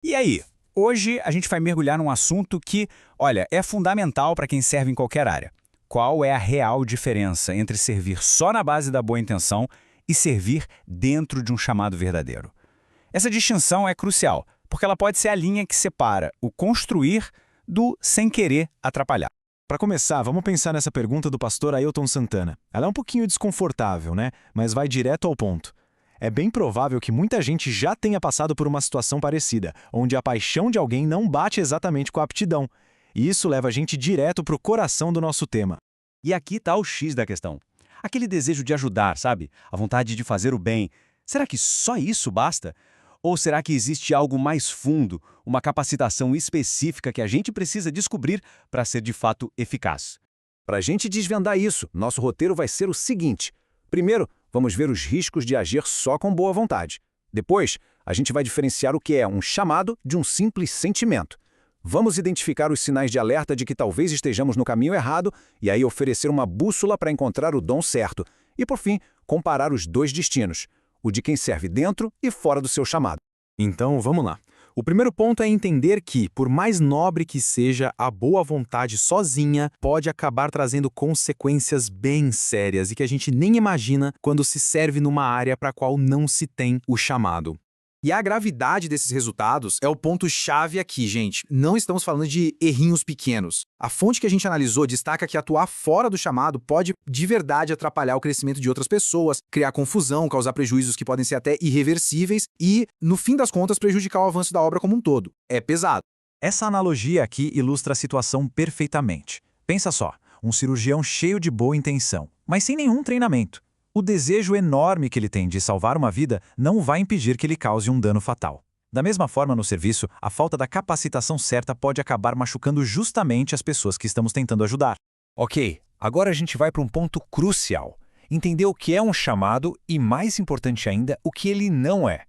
E aí? Hoje a gente vai mergulhar num assunto que, olha, é fundamental para quem serve em qualquer área. Qual é a real diferença entre servir só na base da boa intenção e servir dentro de um chamado verdadeiro? Essa distinção é crucial, porque ela pode ser a linha que separa o construir do sem querer atrapalhar. Para começar, vamos pensar nessa pergunta do pastor Ailton Santana. Ela é um pouquinho desconfortável, né? Mas vai direto ao ponto. É bem provável que muita gente já tenha passado por uma situação parecida, onde a paixão de alguém não bate exatamente com a aptidão. E isso leva a gente direto para o coração do nosso tema. E aqui está o X da questão. Aquele desejo de ajudar, sabe? A vontade de fazer o bem. Será que só isso basta? Ou será que existe algo mais fundo, uma capacitação específica que a gente precisa descobrir para ser de fato eficaz? Para a gente desvendar isso, nosso roteiro vai ser o seguinte. Primeiro, vamos ver os riscos de agir só com boa vontade. Depois, a gente vai diferenciar o que é um chamado de um simples sentimento. Vamos identificar os sinais de alerta de que talvez estejamos no caminho errado e aí oferecer uma bússola para encontrar o dom certo. E, por fim, comparar os dois destinos, o de quem serve dentro e fora do seu chamado. Então, vamos lá. O primeiro ponto é entender que, por mais nobre que seja, a boa vontade sozinha pode acabar trazendo consequências bem sérias e que a gente nem imagina quando se serve numa área para a qual não se tem o chamado. E a gravidade desses resultados é o ponto-chave aqui, gente. Não estamos falando de errinhos pequenos. A fonte que a gente analisou destaca que atuar fora do chamado pode, de verdade, atrapalhar o crescimento de outras pessoas, criar confusão, causar prejuízos que podem ser até irreversíveis e, no fim das contas, prejudicar o avanço da obra como um todo. É pesado. Essa analogia aqui ilustra a situação perfeitamente. Pensa só, um cirurgião cheio de boa intenção, mas sem nenhum treinamento. O desejo enorme que ele tem de salvar uma vida não vai impedir que ele cause um dano fatal. Da mesma forma, no serviço, a falta da capacitação certa pode acabar machucando justamente as pessoas que estamos tentando ajudar. Ok, agora a gente vai para um ponto crucial. Entender o que é um chamado e, mais importante ainda, o que ele não é.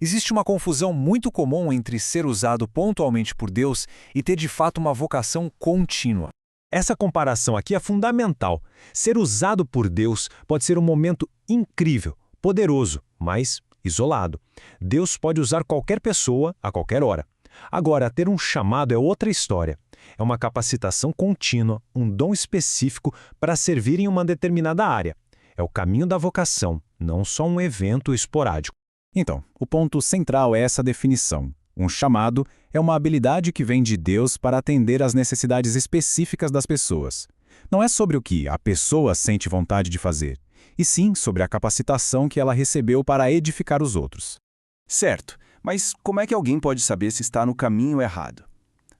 Existe uma confusão muito comum entre ser usado pontualmente por Deus e ter de fato uma vocação contínua. Essa comparação aqui é fundamental. Ser usado por Deus pode ser um momento incrível, poderoso, mas isolado. Deus pode usar qualquer pessoa a qualquer hora. Agora, ter um chamado é outra história. É uma capacitação contínua, um dom específico para servir em uma determinada área. É o caminho da vocação, não só um evento esporádico. Então, o ponto central é essa definição. Um chamado é uma habilidade que vem de Deus para atender às necessidades específicas das pessoas. Não é sobre o que a pessoa sente vontade de fazer, e sim sobre a capacitação que ela recebeu para edificar os outros. Certo, mas como é que alguém pode saber se está no caminho errado?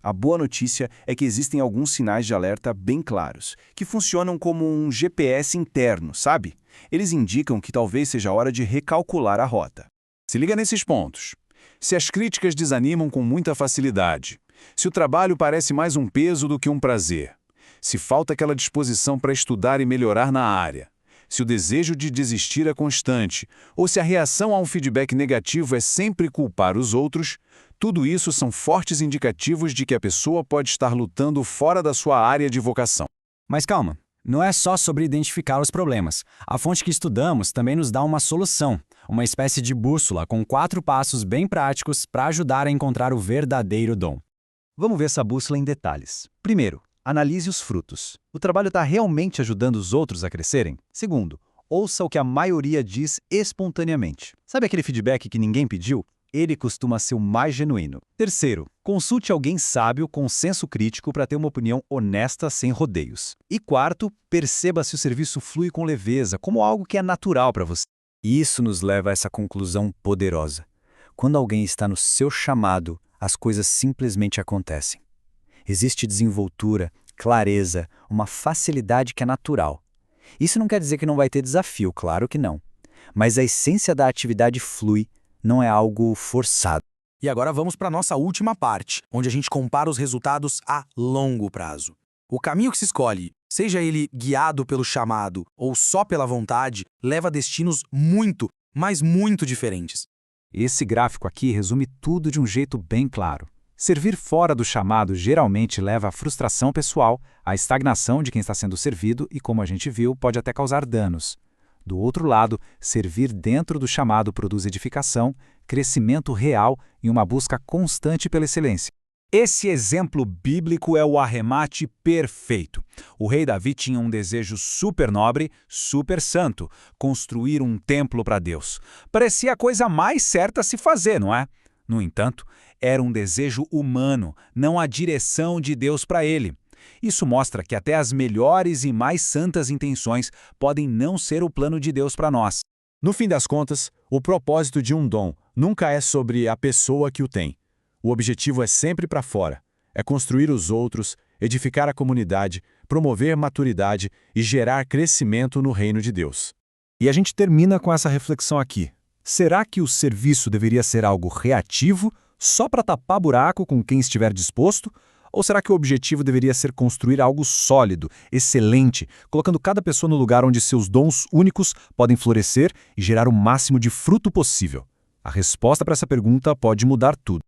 A boa notícia é que existem alguns sinais de alerta bem claros, que funcionam como um GPS interno, sabe? Eles indicam que talvez seja hora de recalcular a rota. Se liga nesses pontos. Se as críticas desanimam com muita facilidade, se o trabalho parece mais um peso do que um prazer, se falta aquela disposição para estudar e melhorar na área, se o desejo de desistir é constante, ou se a reação a um feedback negativo é sempre culpar os outros, tudo isso são fortes indicativos de que a pessoa pode estar lutando fora da sua área de vocação. Mas calma, não é só sobre identificar os problemas. A fonte que estudamos também nos dá uma solução, uma espécie de bússola com 4 passos bem práticos para ajudar a encontrar o verdadeiro dom. Vamos ver essa bússola em detalhes. Primeiro, analise os frutos. O trabalho está realmente ajudando os outros a crescerem? Segundo, ouça o que a maioria diz espontaneamente. Sabe aquele feedback que ninguém pediu? Ele costuma ser o mais genuíno. Terceiro, consulte alguém sábio com senso crítico para ter uma opinião honesta sem rodeios. E quarto, perceba se o serviço flui com leveza, como algo que é natural para você. E isso nos leva a essa conclusão poderosa. Quando alguém está no seu chamado, as coisas simplesmente acontecem. Existe desenvoltura, clareza, uma facilidade que é natural. Isso não quer dizer que não vai ter desafio, claro que não. Mas a essência da atividade flui, não é algo forçado. E agora vamos para a nossa última parte, onde a gente compara os resultados a longo prazo. O caminho que se escolhe, seja ele guiado pelo chamado ou só pela vontade, leva a destinos muito, mas muito diferentes. Esse gráfico aqui resume tudo de um jeito bem claro. Servir fora do chamado geralmente leva à frustração pessoal, à estagnação de quem está sendo servido e, como a gente viu, pode até causar danos. Do outro lado, servir dentro do chamado produz edificação, crescimento real e uma busca constante pela excelência. Esse exemplo bíblico é o arremate perfeito. O rei Davi tinha um desejo super nobre, super santo, construir um templo para Deus. Parecia a coisa mais certa a se fazer, não é? No entanto, era um desejo humano, não a direção de Deus para ele. Isso mostra que até as melhores e mais santas intenções podem não ser o plano de Deus para nós. No fim das contas, o propósito de um dom nunca é sobre a pessoa que o tem. O objetivo é sempre para fora. É construir os outros, edificar a comunidade, promover maturidade e gerar crescimento no reino de Deus. E a gente termina com essa reflexão aqui. Será que o serviço deveria ser algo reativo, só para tapar buraco com quem estiver disposto? Ou será que o objetivo deveria ser construir algo sólido, excelente, colocando cada pessoa no lugar onde seus dons únicos podem florescer e gerar o máximo de fruto possível? A resposta para essa pergunta pode mudar tudo.